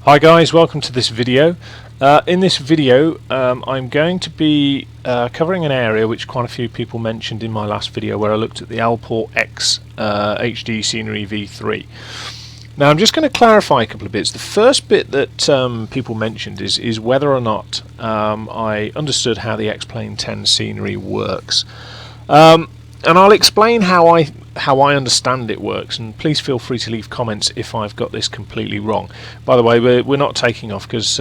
Hi guys, welcome to this video. In this video I'm going to be covering an area which quite a few people mentioned in my last video where I looked at the Alport X HD Scenery V3. Now I'm just going to clarify a couple of bits. The first bit that people mentioned is whether or not I understood how the X-Plane 10 Scenery works. And I'll explain how I understand it works, and please feel free to leave comments if I've got this completely wrong. By the way, we're not taking off because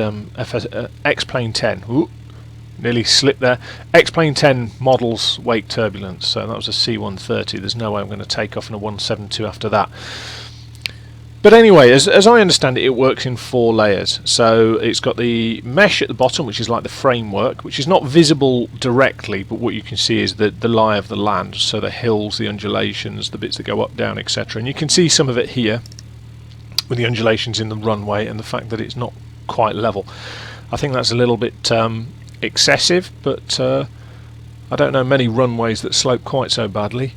X-Plane 10, ooh, nearly slipped there. X-Plane 10 models wake turbulence, so that was a C130. There's no way I'm going to take off in a 172 after that. But anyway, as I understand it, it works in 4 layers. So it's got the mesh at the bottom, which is like the framework, which is not visible directly, but what you can see is the lie of the land, so the hills, the undulations, the bits that go up, down, etc. And you can see some of it here with the undulations in the runway and the fact that it's not quite level. I think that's a little bit excessive, but I don't know many runways that slope quite so badly.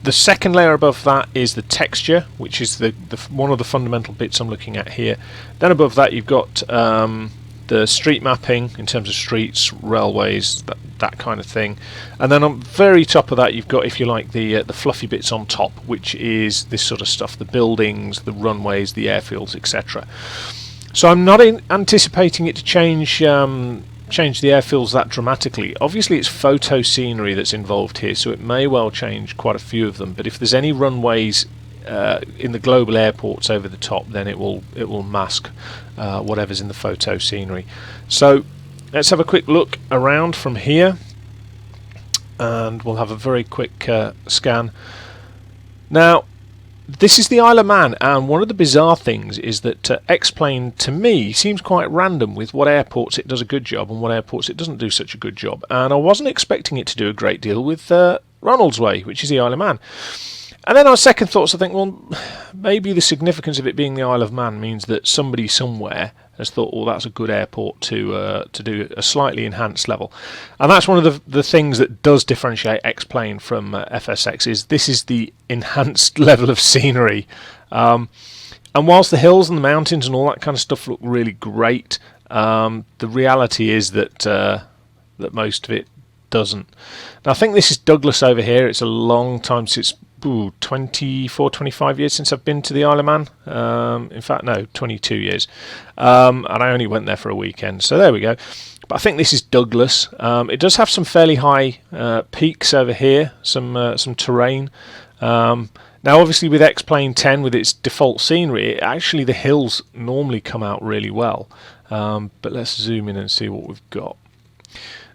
The second layer above that is the texture, which is the one of the fundamental bits I'm looking at here. Then above that you've got the street mapping in terms of streets, railways, that kind of thing. And then on the very top of that you've got, if you like, the fluffy bits on top, which is this sort of stuff, the buildings, the runways, the airfields, etc. So I'm not anticipating it to change the airfields that dramatically. Obviously it's photo scenery that's involved here, so it may well change quite a few of them, but if there's any runways in the global airports over the top, then it will mask whatever's in the photo scenery. So let's have a quick look around from here and we'll have a very quick scan. Now this is the Isle of Man, and one of the bizarre things is that X-Plane to me seems quite random with what airports it does a good job and what airports it doesn't do such a good job, and I wasn't expecting it to do a great deal with Ronaldsway, which is the Isle of Man. And then on second thoughts I think, well, maybe the significance of it being the Isle of Man means that somebody somewhere has thought, well, that's a good airport to do a slightly enhanced level. And that's one of the things that does differentiate X-Plane from FSX, is this is the enhanced level of scenery. And whilst the hills and the mountains and all that kind of stuff look really great, the reality is that that most of it doesn't. Now I think this is Douglas over here. It's a long time since 24, 25 years since I've been to the Isle of Man. In fact, no, 22 years. And I only went there for a weekend, so there we go. But I think this is Douglas. It does have some fairly high peaks over here, some terrain. Now obviously with X-Plane 10, with its default scenery, actually the hills normally come out really well. But let's zoom in and see what we've got.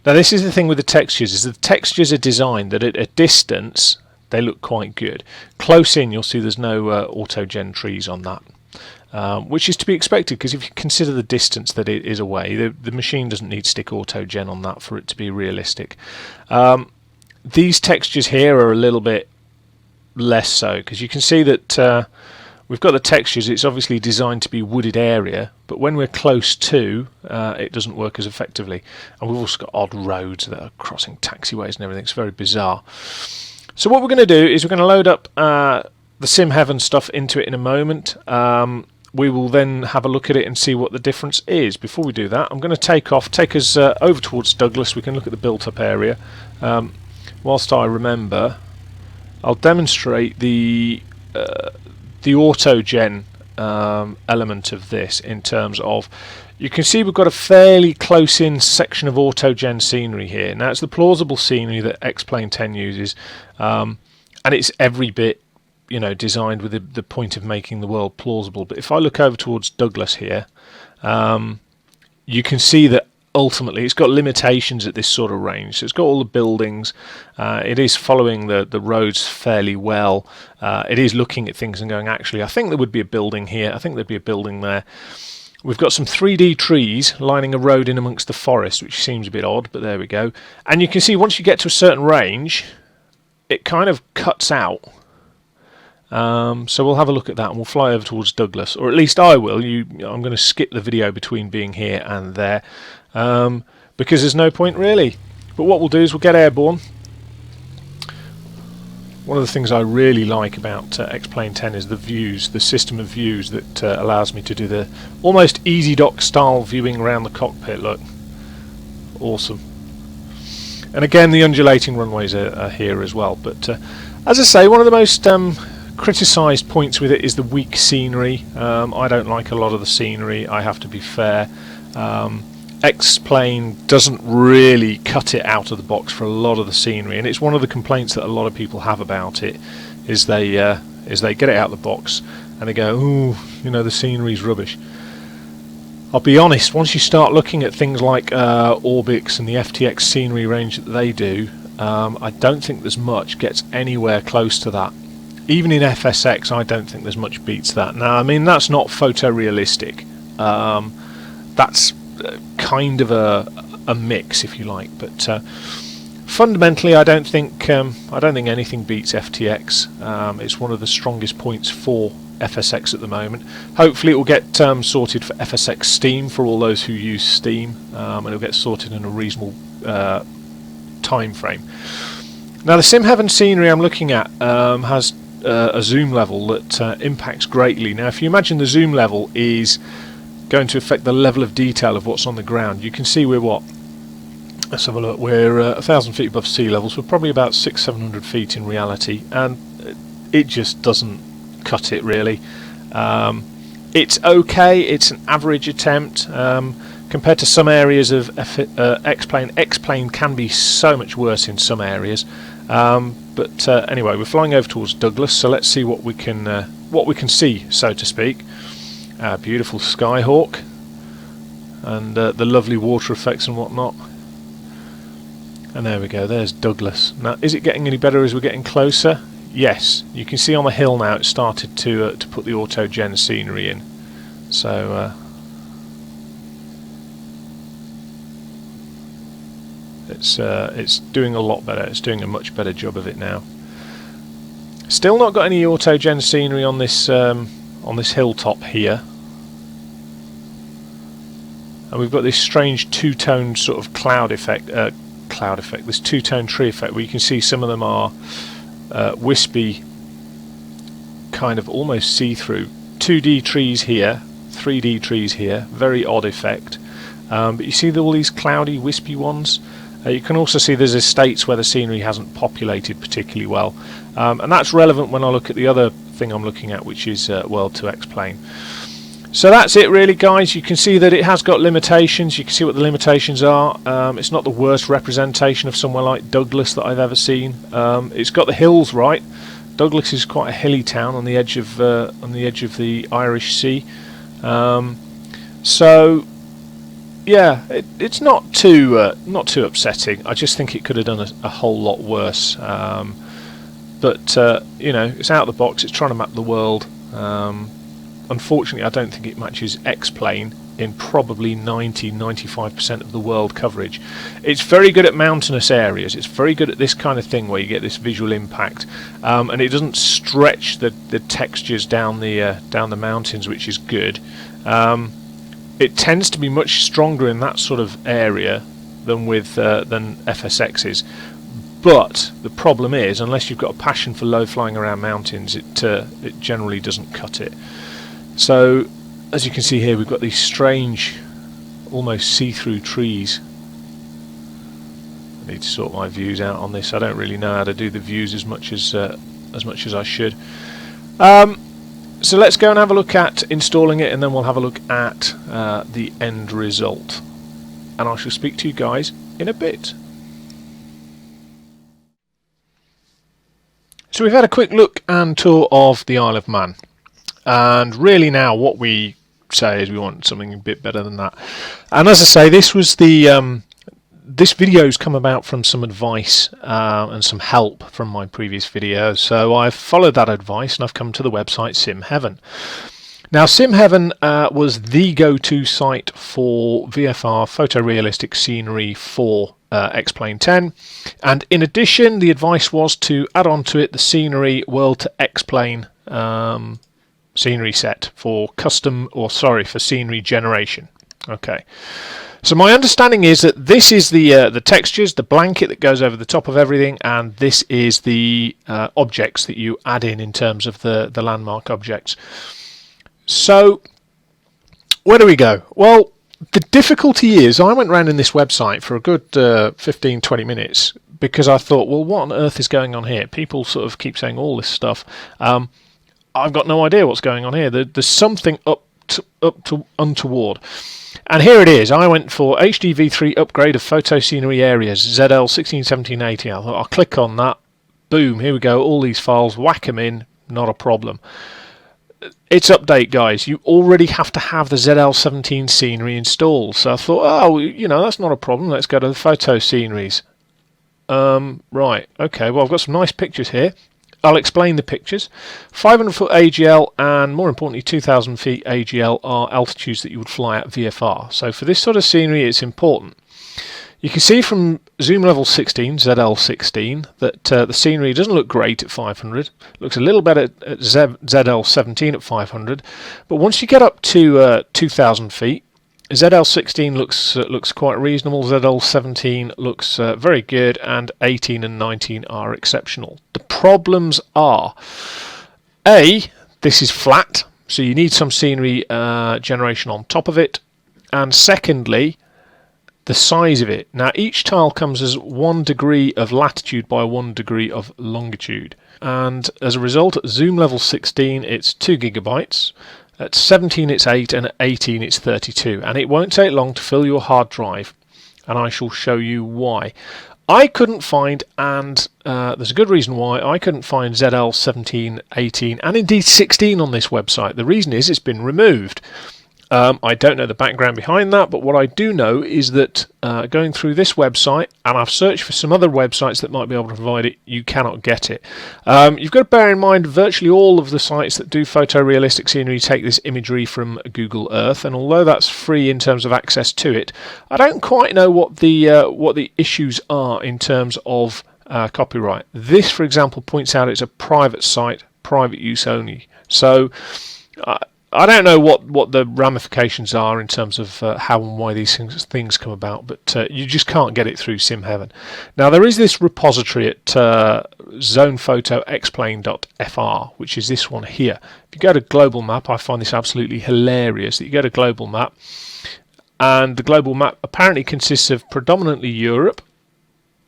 Now this is the thing with the textures, is the textures are designed that at a distance they look quite good. Close in you'll see there's no auto-gen trees on that, which is to be expected, because if you consider the distance that it is away, the machine doesn't need to stick auto-gen on that for it to be realistic. These textures here are a little bit less so, because you can see that we've got the textures. It's obviously designed to be wooded area, but when we're close to, it doesn't work as effectively. And we've also got odd roads that are crossing taxiways and everything. It's very bizarre. So what we're going to do is we're going to load up the Simheaven stuff into it in a moment. We will then have a look at it and see what the difference is. Before we do that, I'm going to take us over towards Douglas. We can look at the built-up area. Whilst I remember, I'll demonstrate the auto-gen element of this in terms of, you can see we've got a fairly close-in section of auto-gen scenery here. Now it's the plausible scenery that X-Plane 10 uses, and it's every bit, you know, designed with the point of making the world plausible. But if I look over towards Douglas here, you can see that ultimately it's got limitations at this sort of range. So it's got all the buildings, it is following the roads fairly well, it is looking at things and going, actually I think there would be a building here, I think there'd be a building there. We've got some 3D trees lining a road in amongst the forest, which seems a bit odd, but there we go. And you can see once you get to a certain range, it kind of cuts out. So we'll have a look at that and we'll fly over towards Douglas, or at least I will. I'm going to skip the video between being here and there, because there's no point really. But what we'll do is we'll get airborne, one of the things I really like about X-Plane 10 is the views, the system of views that allows me to do the almost easy dock style viewing around the cockpit. Look, awesome. And again, the undulating runways are here as well. But as I say, one of the most criticised points with it is the weak scenery. I don't like a lot of the scenery, I have to be fair. X-Plane doesn't really cut it out of the box for a lot of the scenery, and it's one of the complaints that a lot of people have about it, is they get it out of the box and they go, ooh, you know, the scenery's rubbish. I'll be honest, once you start looking at things like Orbix and the FTX scenery range that they do, I don't think there's much gets anywhere close to that. Even in FSX, I don't think there's much beats that. Now, I mean, that's not photorealistic. That's kind of a mix, if you like. But fundamentally, I don't think anything beats FTX. It's one of the strongest points for FSX at the moment. Hopefully, it will get sorted for FSX Steam for all those who use Steam, and it'll get sorted in a reasonable time frame. Now, the Simheaven scenery I'm looking at has a zoom level that impacts greatly. Now, if you imagine the zoom level is going to affect the level of detail of what's on the ground, you can see we're what? Let's have a look. We're 1,000 feet above sea levels. We're probably about 600-700 feet in reality, and it just doesn't cut it really. It's okay. It's an average attempt compared to some areas of X-Plane. X-Plane can be so much worse in some areas. But anyway, we're flying over towards Douglas, so let's see what we can see, so to speak. Beautiful Skyhawk, and the lovely water effects and whatnot. And there we go. There's Douglas. Now, is it getting any better as we're getting closer? Yes, you can see on the hill now it started to put the auto-gen scenery in. So it's doing a lot better. It's doing a much better job of it now. Still not got any auto-gen scenery on this hilltop here, and we've got this strange two-tone sort of cloud effect. This two-tone tree effect, where you can see some of them are wispy, kind of almost see-through. 2D trees here, 3D trees here. Very odd effect. But you see all these cloudy, wispy ones. You can also see there's estates where the scenery hasn't populated particularly well, and that's relevant when I look at the other thing I'm looking at, which is World2XPlane. So that's it really, guys. You can see that it has got limitations. You can see what the limitations are. It's not the worst representation of somewhere like Douglas that I've ever seen. It's got the hills right. Douglas is quite a hilly town on the edge of the Irish Sea. So yeah, it's not too upsetting. I just think it could have done a whole lot worse. But you know, it's out of the box. It's trying to map the world. Unfortunately, I don't think it matches X-Plane in probably 90-95% of the world coverage. It's very good at mountainous areas. It's very good at this kind of thing where you get this visual impact, and it doesn't stretch the textures down the mountains, which is good. It tends to be much stronger in that sort of area than FSX is. But the problem is, unless you've got a passion for low flying around mountains, it generally doesn't cut it. So, as you can see here, we've got these strange, almost see-through trees. I need to sort my views out on this. I don't really know how to do the views as much as I should. So let's go and have a look at installing it, and then we'll have a look at the end result. And I shall speak to you guys in a bit. So we've had a quick look and tour of the Isle of Man. And really now what we say is we want something a bit better than that. And as I say, this was this video's come about from some advice and some help from my previous video. So I've followed that advice and I've come to the website Simheaven. Now, Simheaven was the go-to site for VFR photorealistic scenery for X-Plane 10, and in addition the advice was to add on to it the Scenery World2XPlane scenery set for for scenery generation. Okay, So my understanding is that this is the textures, the blanket that goes over the top of everything, and this is the objects that you add in terms of the landmark objects. So where do we go? Well, the difficulty is I went around in this website for a good 15-20 minutes because I thought, well, what on earth is going on here? People sort of keep saying all this stuff. I've got no idea what's going on here. There's something up to untoward. And here it is. I went for HDV3 upgrade of photo scenery areas, ZL 16, 17, 18. I thought I'll click on that. Boom, here we go. All these files, whack them in, not a problem. It's update, guys. You already have to have the ZL17 scenery installed. So I thought, oh, you know, that's not a problem. Let's go to the photo sceneries. Right, okay, well, I've got some nice pictures here. I'll explain the pictures. 500 foot AGL and, more importantly, 2,000 feet AGL are altitudes that you would fly at VFR. So for this sort of scenery, it's important. You can see from zoom level 16, ZL16, that the scenery doesn't look great at 500. It looks a little better at ZL17 at 500. But once you get up to 2,000 feet, ZL16 looks quite reasonable, ZL17 looks very good, and 18 and 19 are exceptional. The problems are, A, this is flat, so you need some scenery generation on top of it, and secondly, the size of it. Now each tile comes as 1 degree of latitude by 1 degree of longitude, and as a result at zoom level 16 it's 2 gigabytes. At 17 it's 8 and at 18 it's 32, and it won't take long to fill your hard drive, and I shall show you why. I couldn't find, and there's a good reason why, I couldn't find ZL 17, 18 and indeed 16 on this website. The reason is it's been removed. I don't know the background behind that, but what I do know is that going through this website, and I've searched for some other websites that might be able to provide it, you cannot get it. You've got to bear in mind virtually all of the sites that do photorealistic scenery take this imagery from Google Earth, and although that's free in terms of access to it, I don't quite know what the issues are in terms of copyright. This, for example, points out it's a private site, private use only. So I don't know what the ramifications are in terms of how and why these things come about, but you just can't get it through Simheaven. Now there is this repository at zonephotoxplane.fr, which is this one here. If you go to global map, I find this absolutely hilarious that you go to global map, and the global map apparently consists of predominantly Europe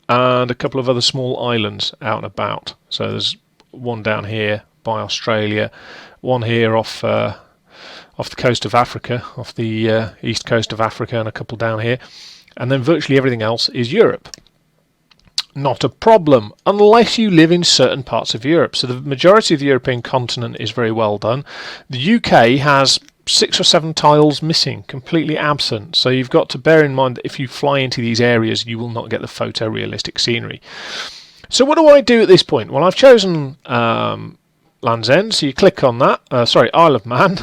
and a couple of other small islands out and about. So there's one down here by Australia, one here off the coast of Africa, off the east coast of Africa, and a couple down here, and then virtually everything else is Europe. Not a problem, unless you live in certain parts of Europe. So the majority of the European continent is very well done. The UK has 6 or 7 tiles missing, completely absent, so you've got to bear in mind that if you fly into these areas you will not get the photorealistic scenery. So what do I do at this point? Well, I've chosen Land's End, so you click on that, Isle of Man,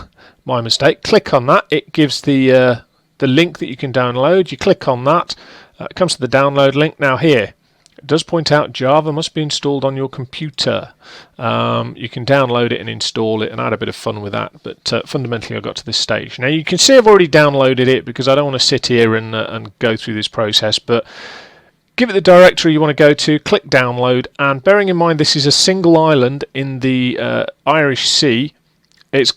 my mistake, click on that, it gives the link that you can download, you click on that, it comes to the download link. Now here, it does point out Java must be installed on your computer. You can download it and install it and add a bit of fun with that, but fundamentally I got to this stage. Now you can see I've already downloaded it because I don't want to sit here and go through this process, but give it the directory you want to go to, click download, and bearing in mind this is a single island in the Irish Sea, it's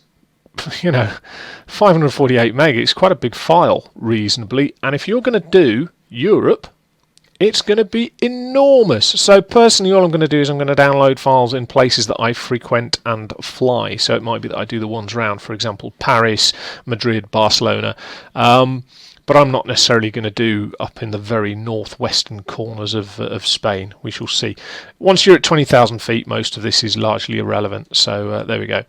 548 meg, it's quite a big file reasonably, and if you're going to do Europe, it's going to be enormous. So personally all I'm going to do is I'm going to download files in places that I frequent and fly, so it might be that I do the ones round, for example Paris, Madrid, Barcelona, but I'm not necessarily going to do up in the very northwestern corners of Spain. We shall see. Once you're at 20,000 feet, most of this is largely irrelevant. So there we go.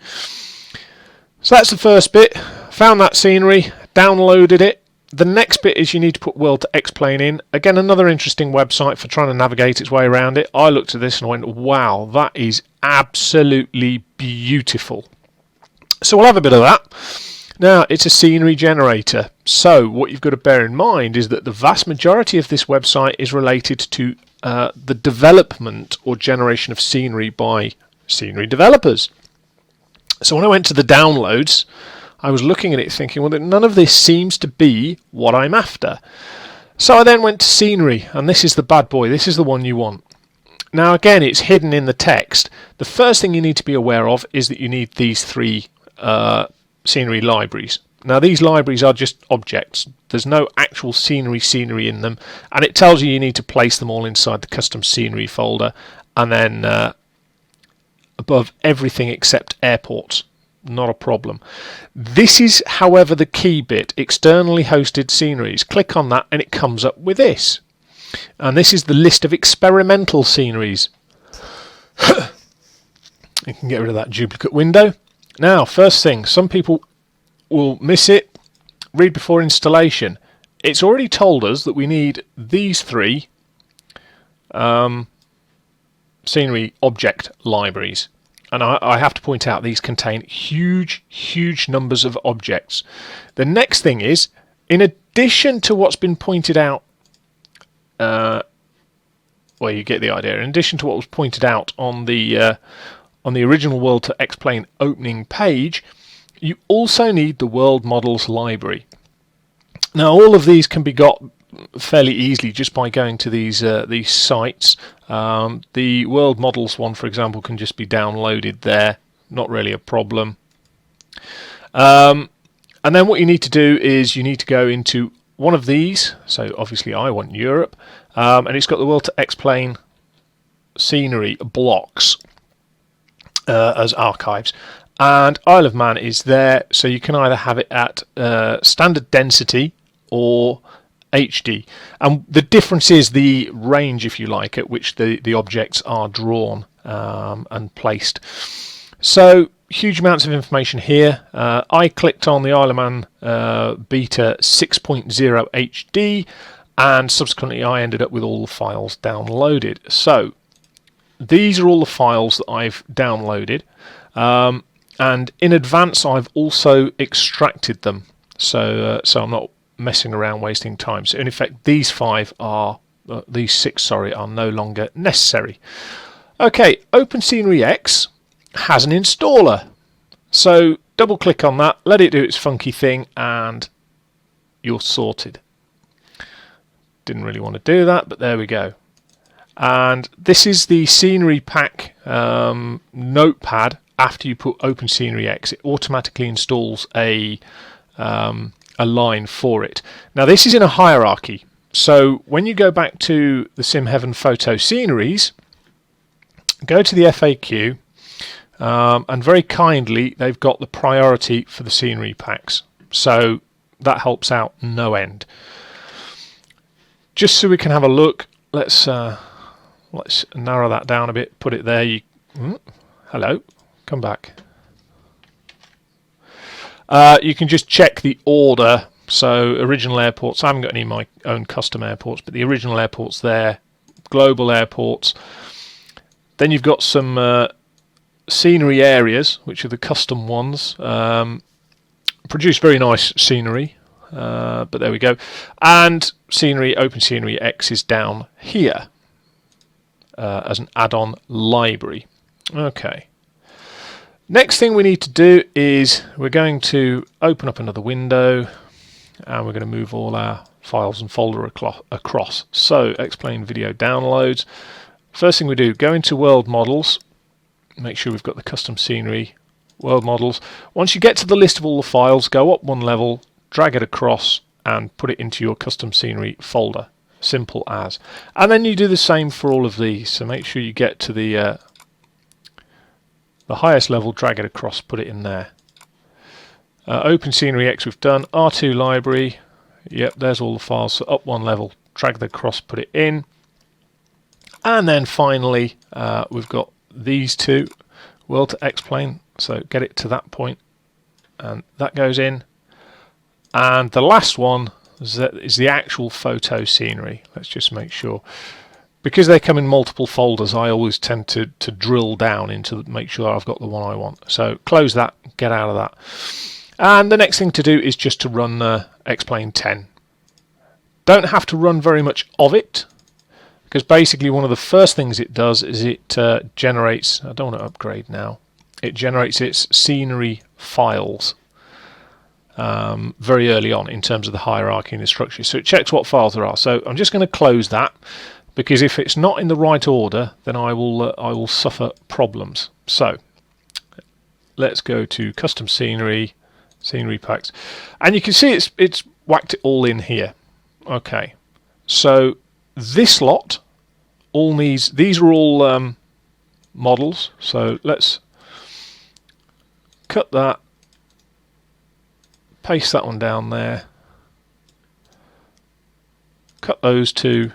So that's the first bit. Found that scenery, downloaded it. The next bit is you need to put w2xPlane in. Again, another interesting website for trying to navigate its way around it. I looked at this and went, wow, that is absolutely beautiful. So we'll have a bit of that. Now, it's a scenery generator, so what you've got to bear in mind is that the vast majority of this website is related to the development or generation of scenery by scenery developers. So when I went to the downloads, I was looking at it thinking, well, none of this seems to be what I'm after. So I then went to Scenery, and this is the bad boy. This is the one you want. Now again, it's hidden in the text. The first thing you need to be aware of is that you need these three scenery libraries. Now these libraries are just objects. There's no actual scenery in them, and it tells you need to place them all inside the custom scenery folder, and then above everything except airports. Not a problem. This is, however, the key bit, externally hosted sceneries. Click on that and it comes up with this. And this is the list of experimental sceneries. You can get rid of that duplicate window. Now, first thing, some people will miss it. Read before installation. It's already told us that we need these three scenery object libraries. And I have to point out these contain huge numbers of objects. The next thing is, in addition to what's been pointed out, well, you get the idea. In addition to what was pointed out on the original w2xPlane opening page, you also need the world models library. Now, all of these can be got fairly easily just by going to these sites. The world models one, for example, can just be downloaded there. Not really a problem. And then what you need to do is you need to go into one of these. So obviously I want Europe, and it's got the w2xPlane scenery blocks as archives. And Isle of Man is there, so you can either have it at standard density or HD, and the difference is the range, if you like, at which the objects are drawn and placed. So huge amounts of information here. I clicked on the Isle of Man beta 6.0 HD, and subsequently I ended up with all the files downloaded. So these are all the files that I've downloaded, and in advance I've also extracted them, so I'm not messing around wasting time. So in effect these six are no longer necessary. Okay, OpenScenery X has an installer, so double click on that, let it do its funky thing, and you're sorted. Didn't really want to do that, but there we go. And this is the scenery pack notepad. After you put OpenScenery X, it automatically installs a line for it. Now this is in a hierarchy, so when you go back to the Simheaven photo sceneries, go to the FAQ, and very kindly they've got the priority for the scenery packs, so that helps out no end. Just so we can have a look, let's narrow that down a bit, put it there. Hello, come back. You can just check the order. So original airports, I haven't got any of my own custom airports, but the original airports there, global airports. Then you've got some scenery areas, which are the custom ones. Produce very nice scenery, but there we go. And scenery, OpenScenery X is down here as an add-on library. Okay. Next thing we need to do is we're going to open up another window, and we're going to move all our files and folder across. So xPlane video downloads. First thing we do, go into world models, make sure we've got the custom scenery world models. Once you get to the list of all the files, go up one level, drag it across and put it into your custom scenery folder. Simple as. And then you do the same for all of these. So make sure you get to the highest level, drag it across, put it in there. OpenScenery X we've done. R2 library, yep, there's all the files. So up one level, drag it across, put it in. And then finally we've got these two, w2xPlane, so get it to that point, and that goes in. And the last one is the actual photo scenery. Let's just make sure. Because they come in multiple folders, I always tend to drill down into make sure I've got the one I want. So close that, get out of that. And the next thing to do is just to run xPlane 10. Don't have to run very much of it, because basically one of the first things it does is it generates, I don't want to upgrade now, it generates its scenery files. very early on in terms of the hierarchy in the structure. So it checks what files there are. So I'm just going to close that, because if it's not in the right order, then I will suffer problems. So let's go to custom scenery packs, and you can see it's whacked it all in here. Okay, so this lot all needs, these are all models, so let's cut that, paste that one down there, cut those two,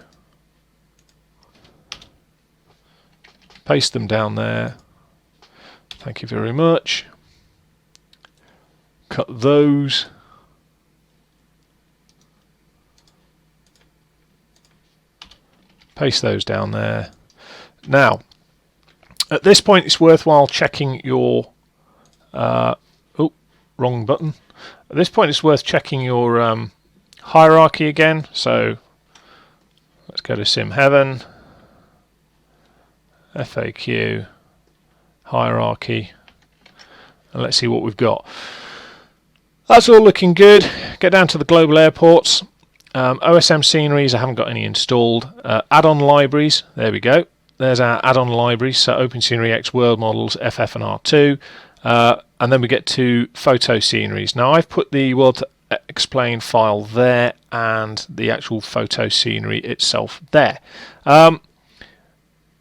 paste them down there, thank you very much, cut those, paste those down there. Now at this point it's worthwhile checking your wrong button. At this point it's worth checking your hierarchy again. So let's go to Simheaven, FAQ, hierarchy, and let's see what we've got. That's all looking good. Get down to the global airports. OSM Sceneries, I haven't got any installed. Add-on libraries, there we go. There's our add-on libraries, so Open Scenery X World Models, FF and R2. And then we get to photo sceneries. Now I've put the World2XPlane file there and the actual photo scenery itself there.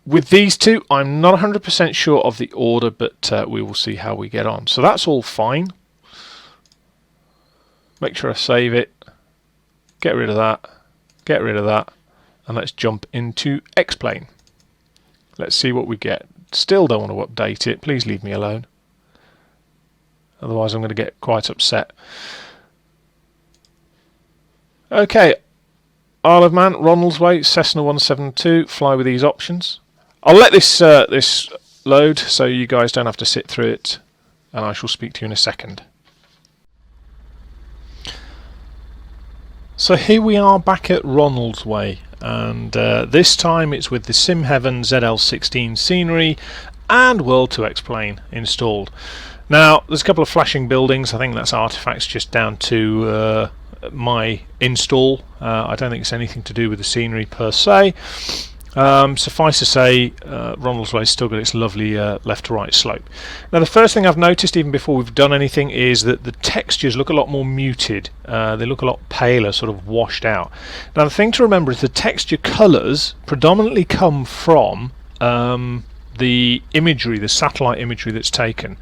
With these two, I'm not 100% sure of the order, but we will see how we get on. So that's all fine. Make sure I save it. Get rid of that. Get rid of that. And let's jump into X-Plane. Let's see what we get. Still don't want to update it. Please leave me alone. Otherwise I'm going to get quite upset. Okay. Isle of Man, Ronaldsway, Cessna 172. Fly with these options. I'll let this this load so you guys don't have to sit through it, and I shall speak to you in a second. So here we are back at Ronaldsway, and this time it's with the Simheaven ZL16 scenery and World2XPlane installed. Now there's a couple of flashing buildings. I think that's artifacts just down to my install. I don't think it's anything to do with the scenery per se. Suffice to say, Ronaldsway's still got its lovely left to right slope. Now the first thing I've noticed, even before we've done anything, is that the textures look a lot more muted. They look a lot paler, sort of washed out. Now the thing to remember is the texture colours predominantly come from the imagery, the satellite imagery that's taken.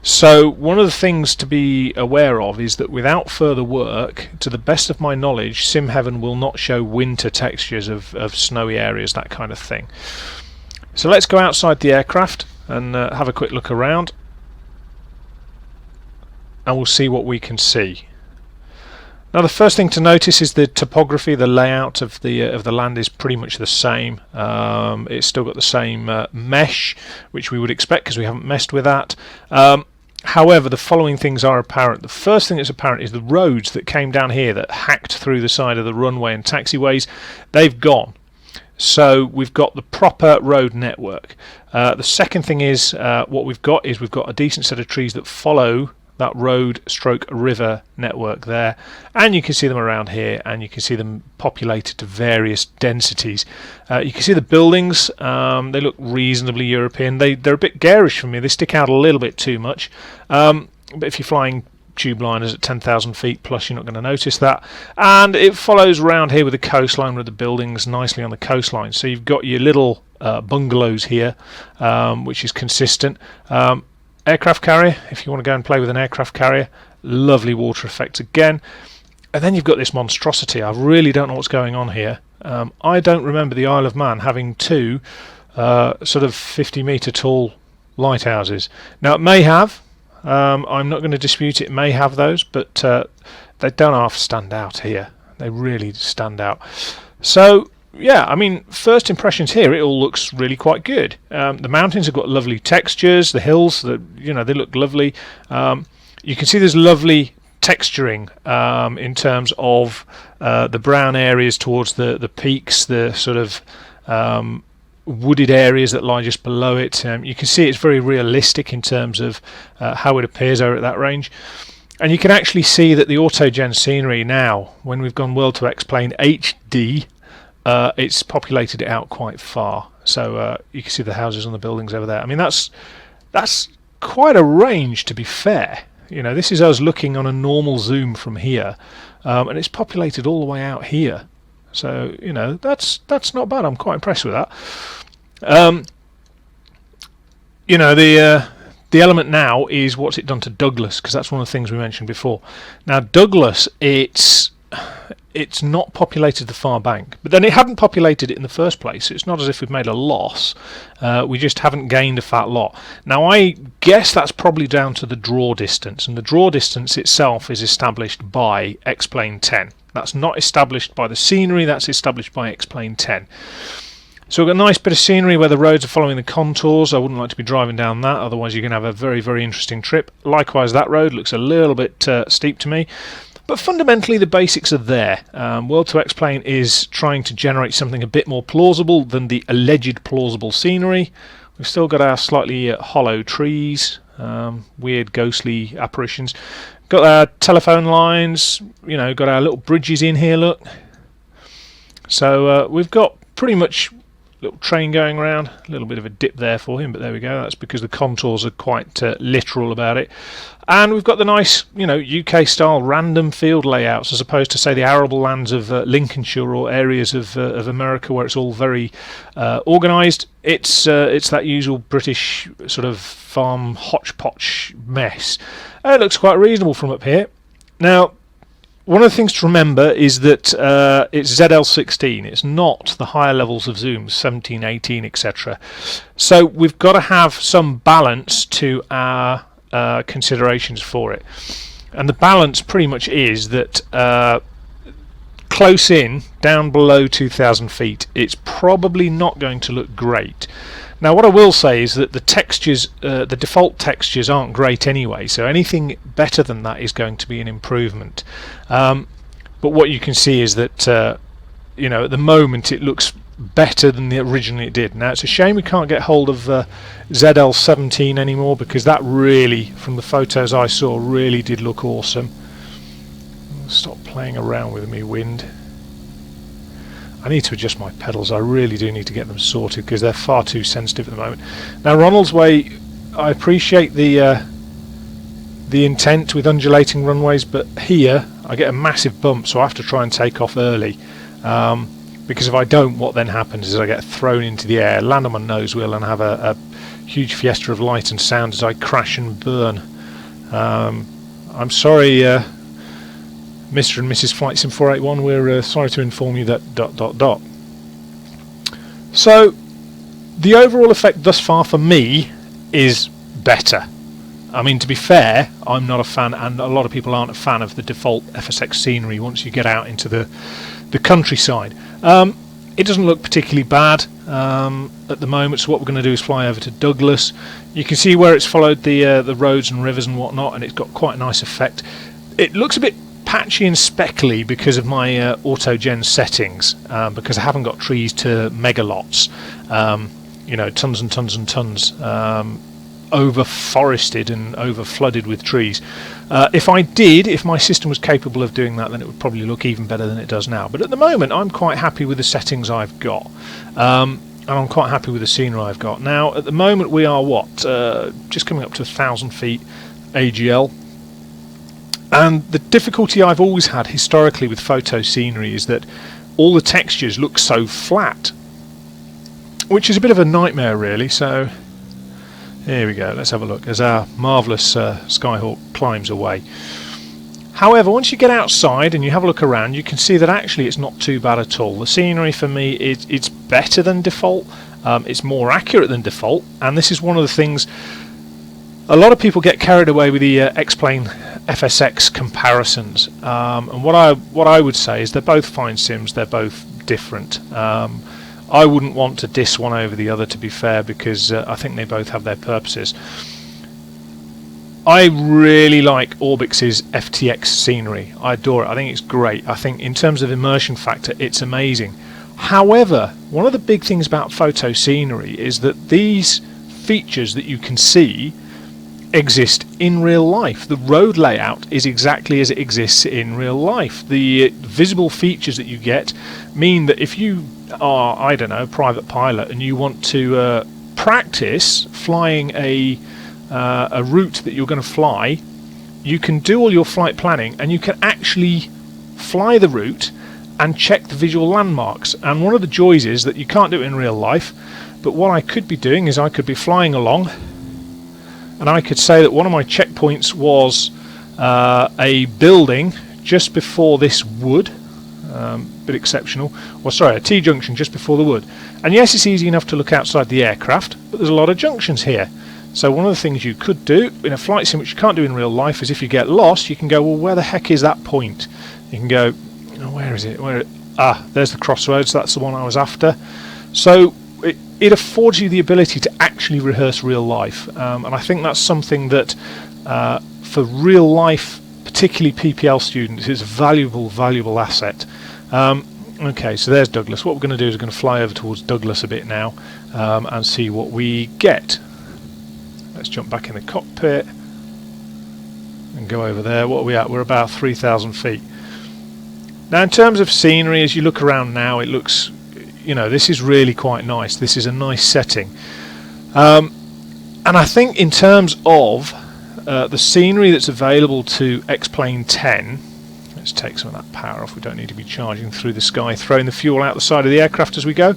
So one of the things to be aware of is that without further work, to the best of my knowledge, Simheaven will not show winter textures of snowy areas, that kind of thing. So let's go outside the aircraft and have a quick look around, and we'll see what we can see. Now the first thing to notice is the topography, the layout of the land is pretty much the same. It's still got the same mesh, which we would expect because we haven't messed with that. However, the following things are apparent. The first thing that's apparent is the roads that came down here that hacked through the side of the runway and taxiways, they've gone. So we've got the proper road network. The second thing is what we've got a decent set of trees that follow that road stroke river network there, and you can see them around here, and you can see them populated to various densities. You can see the buildings, they look reasonably European. They're a bit garish for me, they stick out a little bit too much, but if you're flying tube liners at 10,000 feet plus, you're not going to notice that. And it follows around here with the coastline, with the buildings nicely on the coastline. So you've got your little bungalows here, which is consistent. Aircraft carrier, if you want to go and play with an aircraft carrier, lovely water effects again. And then you've got this monstrosity. I really don't know what's going on here. I don't remember the Isle of Man having two sort of 50-metre tall lighthouses. Now it may have, I'm not going to dispute it may have those, but they don't half stand out here. They really stand out. So yeah, I mean, first impressions here, it all looks really quite good. The mountains have got lovely textures. The hills, they look lovely. You can see there's lovely texturing in terms of the brown areas towards the peaks, the sort of wooded areas that lie just below it. You can see it's very realistic in terms of how it appears over at that range. And you can actually see that the AutoGen scenery now, when we've gone World2XPlane HD, it's populated it out quite far. So you can see the houses and the buildings over there. I mean, that's quite a range, to be fair. You know, this is us looking on a normal zoom from here, and it's populated all the way out here. So, you know, that's not bad. I'm quite impressed with that. You know, the element now is what's it done to Douglas, because that's one of the things we mentioned before. Now, Douglas, it's not populated the far bank, but then it hadn't populated it in the first place. It's not as if we've made a loss. We just haven't gained a fat lot. Now, I guess that's probably down to the draw distance, and the draw distance itself is established by X-Plane 10. That's not established by the scenery, that's established by X-Plane 10. So we've got a nice bit of scenery where the roads are following the contours. I wouldn't like to be driving down that, otherwise you're going to have a very, very interesting trip. Likewise, that road looks a little bit steep to me. But fundamentally, the basics are there. World2XPlane is trying to generate something a bit more plausible than the alleged plausible scenery. We've still got our slightly hollow trees, weird ghostly apparitions. Got our telephone lines, you know, got our little bridges in here, look. So we've got pretty much a little train going around, a little bit of a dip there for him, but there we go. That's because the contours are quite literal about it. And we've got the nice, you know, UK-style random field layouts, as opposed to, say, the arable lands of Lincolnshire or areas of America where it's all very organised. It's that usual British sort of farm hodgepodge mess. It looks quite reasonable from up here. Now, one of the things to remember is that it's ZL16. It's not the higher levels of zooms, 17, 18, etc. So we've got to have some balance to our considerations for it, and the balance pretty much is that close in, down below 2,000 feet, it's probably not going to look great. Now, what I will say is that the textures, the default textures, aren't great anyway, so anything better than that is going to be an improvement. But what you can see is that you know, at the moment it looks better than originally it did. Now, it's a shame we can't get hold of ZL17 anymore, because that really, from the photos I saw, really did look awesome. Stop playing around with me, wind. I need to adjust my pedals. I really do need to get them sorted, because they're far too sensitive at the moment. Now, Ronald's Way, I appreciate the intent with undulating runways, but here I get a massive bump, so I have to try and take off early. Because if I don't, what then happens is I get thrown into the air, land on my nose wheel, and have a huge fiesta of light and sound as I crash and burn. I'm sorry, Mr. and Mrs. Flight Sim 481, we're sorry to inform you that ... So, the overall effect thus far for me is better. I mean, to be fair, I'm not a fan, and a lot of people aren't a fan of the default FSX scenery once you get out into the countryside. It doesn't look particularly bad at the moment, so what we're going to do is fly over to Douglas. You can see where it's followed the roads and rivers and whatnot, and it's got quite a nice effect. It looks a bit patchy and speckly because of my AutoGen settings, because I haven't got trees to mega lots, you know, tons and tons and tons, over forested and over flooded with trees. If my system was capable of doing that, then it would probably look even better than it does now. But at the moment, I'm quite happy with the settings I've got, and I'm quite happy with the scenery I've got. Now, at the moment, we are just coming up to 1,000 feet AGL. And the difficulty I've always had historically with photo scenery is that all the textures look so flat, which is a bit of a nightmare, really. So here we go, let's have a look as our marvellous Skyhawk climbs away. However, once you get outside and you have a look around, you can see that actually it's not too bad at all. The scenery for me, it's better than default, it's more accurate than default, and this is one of the things. A lot of people get carried away with the X-Plane FSX comparisons, and what I would say is they're both fine sims, they're both different. I wouldn't want to diss one over the other, to be fair, because I think they both have their purposes. I really like Orbix's FTX scenery. I adore it. I think it's great. I think in terms of immersion factor, it's amazing. However, one of the big things about photo scenery is that these features that you can see exist in real life. The road layout is exactly as it exists in real life. The visible features that you get mean that if you are, I don't know, a private pilot and you want to practice flying a route that you're going to fly, you can do all your flight planning and you can actually fly the route and check the visual landmarks. And one of the joys is that you can't do it in real life, but what I could be doing is I could be flying along and I could say that one of my checkpoints was a building just before this wood, bit exceptional, or sorry, a T-junction just before the wood. And yes, it's easy enough to look outside the aircraft, but there's a lot of junctions here. So one of the things you could do in a flight sim, which you can't do in real life, is if you get lost, you can go, well, where the heck is that point? You can go, oh, where is it? There's the crossroads, that's the one I was after. So it affords you the ability to actually rehearse real life, and I think that's something that for real life, particularly PPL students, is a valuable asset. Okay, so there's Douglas. What we're going to do is we're going to fly over towards Douglas a bit now and see what we get. Let's jump back in the cockpit and go over there. What are we at? We're about 3,000 feet. Now, in terms of scenery, as you look around now, it looks, you know, this is really quite nice. This is a nice setting. And I think in terms of the scenery that's available to X-Plane 10, let's take some of that power off. We don't need to be charging through the sky, throwing the fuel out the side of the aircraft as we go.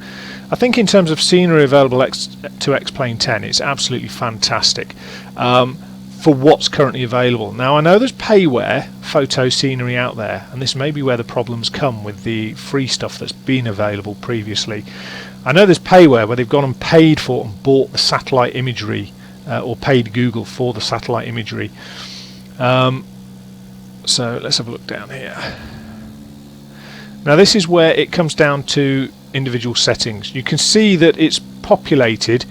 I think in terms of scenery available to X-Plane 10, it's absolutely fantastic for what's currently available. Now, I know there's payware photo scenery out there, and this may be where the problems come with the free stuff that's been available previously. I know there's payware where they've gone and paid for and bought the satellite imagery, or paid Google for the satellite imagery. So let's have a look down here. Now, this is where it comes down to individual settings. You can see that it's populated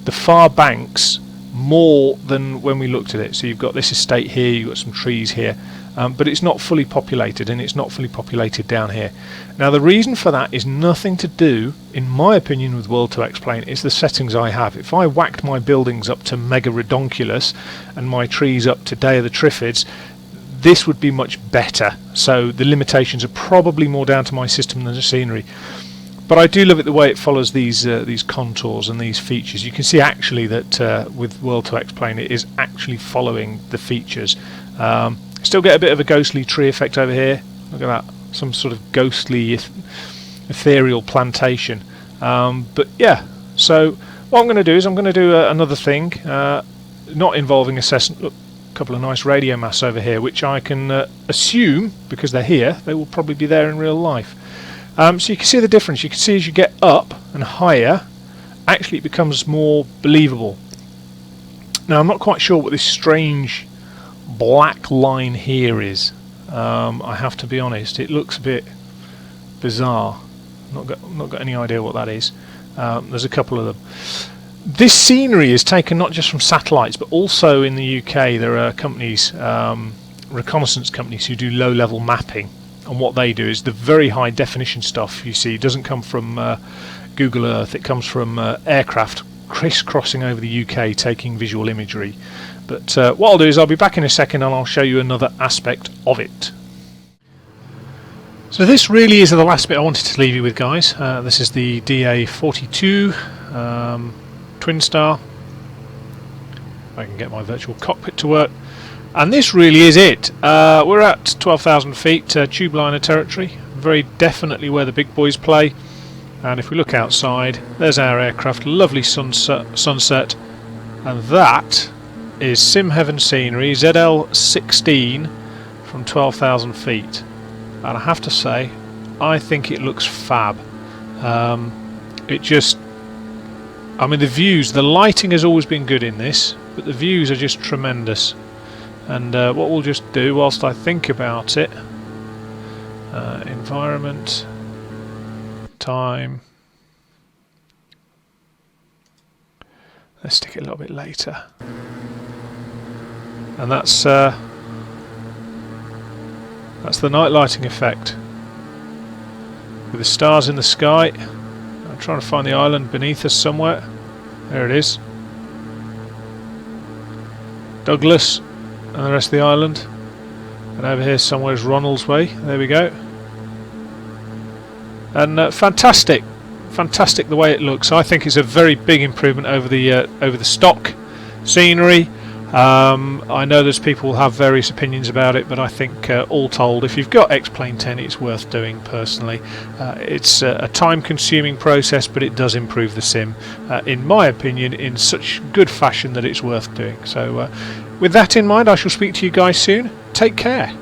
the far banks more than when we looked at it. So you've got this estate here, you've got some trees here, but it's not fully populated, and it's not fully populated down here. Now, the reason for that is nothing to do, in my opinion, with World2XPlane. It's the settings I have. If I whacked my buildings up to Mega Redonkulous and my trees up to Day of the Triffids, this would be much better. So the limitations are probably more down to my system than the scenery. But I do love it the way it follows these contours and these features. You can see actually that with World2XPlane it is actually following the features. Still get a bit of a ghostly tree effect over here. Look at that, some sort of ghostly ethereal plantation. But yeah, so what I'm going to do is I'm going to do another thing, not involving assessment. Look, a couple of nice radio masts over here, which I can assume, because they're here, they will probably be there in real life. So you can see the difference. You can see as you get up and higher, actually it becomes more believable. Now, I'm not quite sure what this strange black line here is. I have to be honest, it looks a bit bizarre. Not got any idea what that is. There's a couple of them. This scenery is taken not just from satellites, but also in the UK there are companies, reconnaissance companies, who do low-level mapping. And what they do is the very high definition stuff you see doesn't come from Google Earth. It comes from aircraft crisscrossing over the UK taking visual imagery. But what I'll do is I'll be back in a second and I'll show you another aspect of it. So this really is the last bit I wanted to leave you with, guys. This is the DA42 Twin Star. If I can get my virtual cockpit to work. And this really is it. We're at 12,000 feet, tube liner territory, very definitely where the big boys play. And if we look outside, there's our aircraft, lovely sunset, and that is Simheaven scenery, ZL16 from 12,000 feet. And I have to say, I think it looks fab. It just, I mean, the views, the lighting has always been good in this, but the views are just tremendous. And what we'll just do whilst I think about it, environment, time, let's stick it a little bit later, and that's the night lighting effect with the stars in the sky. I'm trying to find the island beneath us somewhere. There it is. Douglas and the rest of the island. And over here somewhere is Ronald's Way. There we go. And fantastic the way it looks. I think it's a very big improvement over the stock scenery. I know there's people who have various opinions about it, but I think all told, if you've got X-Plane 10, it's worth doing personally. It's a time-consuming process, but it does improve the sim, in my opinion, in such good fashion that it's worth doing. So with that in mind, I shall speak to you guys soon. Take care.